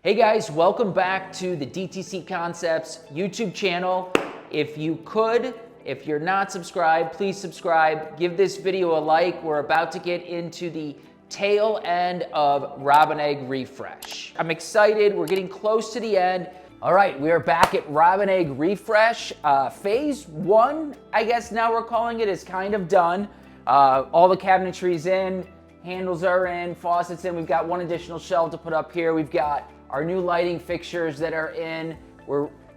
Hey guys, welcome back to the DTC Concepts YouTube channel. If you're not subscribed, please subscribe. Give this video a like. We're about to get into the tail end of Robin Egg Refresh. I'm excited. We're getting close to the end. All right, we are back at Robin Egg Refresh. Phase one, I guess now we're calling it, is kind of done. All the cabinetry's in, handles are in, faucets in. We've got one additional shelf to put up here. We've got our new lighting fixtures that are in.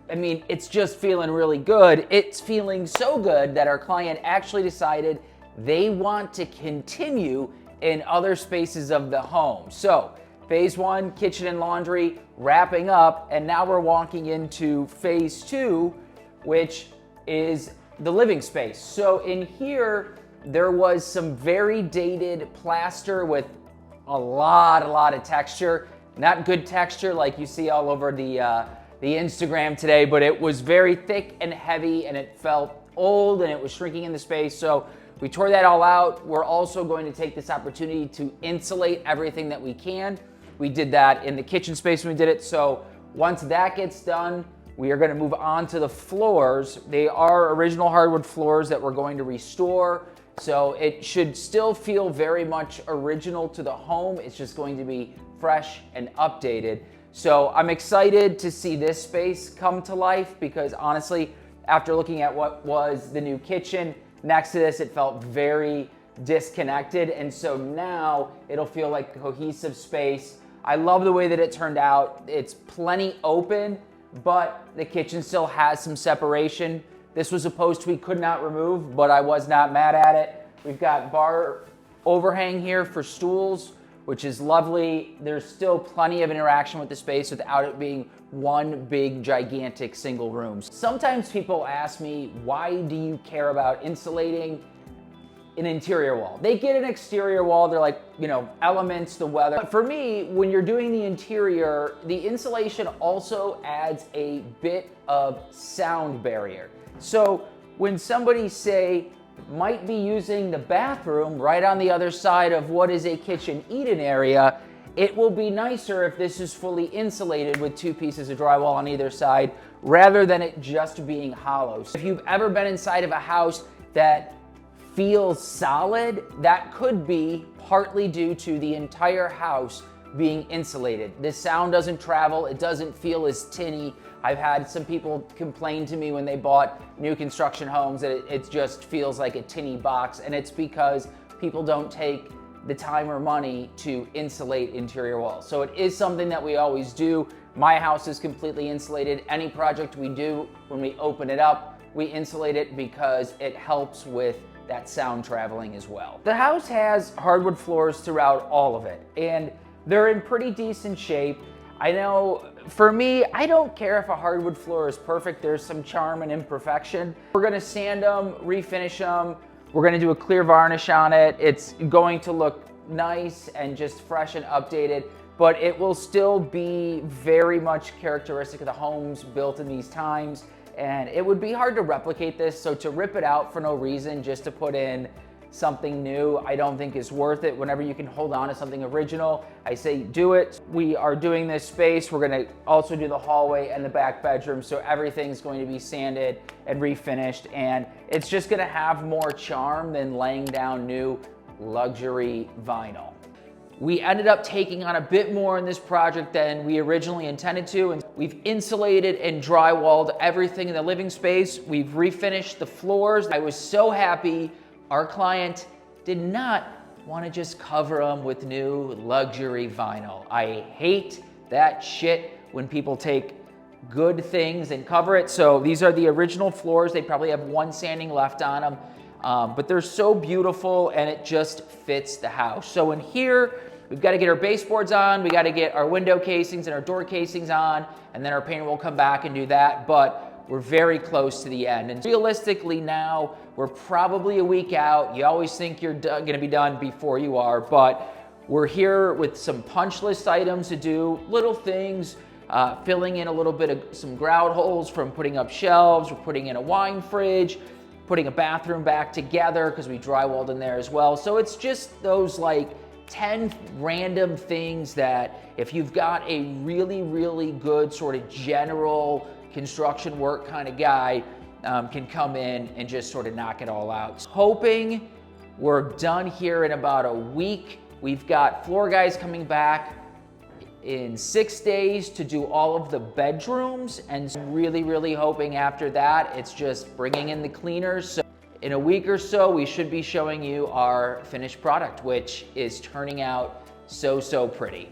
It's just feeling really good. It's feeling so good that our client actually decided they want to continue in other spaces of the home. So phase one, kitchen and laundry, wrapping up, and now we're walking into phase two, which is the living space. So in here, there was some very dated plaster with a lot of texture. Not good texture like you see all over the Instagram today, but it was very thick and heavy and it felt old and it was shrinking in the space. So we tore that all out. We're also going to take this opportunity to insulate everything that we can. We did that in the kitchen space when we did it. So once that gets done, we are going to move on to the floors. They are original hardwood floors that we're going to restore. So it should still feel very much original to the home. It's just going to be fresh and updated. So I'm excited to see this space come to life because honestly, after looking at what was the new kitchen next to this, it felt very disconnected. And so now it'll feel like a cohesive space. I love the way that it turned out. It's plenty open, but the kitchen still has some separation. This was a post we could not remove, but I was not mad at it. We've got bar overhang here for stools, which is lovely. There's still plenty of interaction with the space without it being one big, gigantic single room. Sometimes people ask me, why do you care about insulating an interior wall? They get an exterior wall, they're like, elements, the weather. But for me, when you're doing the interior, the insulation also adds a bit of sound barrier. So when somebody, say, might be using the bathroom right on the other side of what is a kitchen eat-in area, it will be nicer if this is fully insulated with two pieces of drywall on either side rather than it just being hollow. If you've ever been inside of a house that feels solid, that could be partly due to the entire house being insulated. The sound doesn't travel, it doesn't feel as tinny. I've had some people complain to me when they bought new construction homes that it just feels like a tinny box, and it's because people don't take the time or money to insulate interior walls. So it is something that we always do. My house is completely insulated. Any project we do, when we open it up, we insulate it because it helps with that sound traveling as well. The house has hardwood floors throughout all of it, and they're in pretty decent shape. I know for me, I don't care if a hardwood floor is perfect. There's some charm and imperfection. We're gonna sand them, refinish them. We're gonna do a clear varnish on it. It's going to look nice and just fresh and updated, but it will still be very much characteristic of the homes built in these times. And it would be hard to replicate this. So to rip it out for no reason, just to put in something new, I don't think is worth it. Whenever you can hold on to something original, I say do it. We are doing this space. We're gonna also do the hallway and the back bedroom. So everything's going to be sanded and refinished. And it's just gonna have more charm than laying down new luxury vinyl. We ended up taking on a bit more in this project than we originally intended to, and we've insulated and drywalled everything in the living space. We've refinished the floors. I was so happy. Our client did not want to just cover them with new luxury vinyl. I hate that shit when people take good things and cover it. So these are the original floors. They probably have one sanding left on them, but they're so beautiful and it just fits the house. So in here, we've got to get our baseboards on, we got to get our window casings and our door casings on, and then our painter will come back and do that. But we're very close to the end. And realistically now, we're probably a week out. You always think you're gonna be done before you are, but we're here with some punch list items to do, little things, filling in a little bit of some grout holes from putting up shelves. We're putting in a wine fridge, putting a bathroom back together because we drywalled in there as well. So it's just those like 10 random things that if you've got a really, really good sort of general construction work kind of guy, can come in and just sort of knock it all out. Hoping we're done here in about a week. We've got floor guys coming back in 6 days to do all of the bedrooms, and really, really hoping after that, it's just bringing in the cleaners. So in a week or so, we should be showing you our finished product, which is turning out so, so pretty.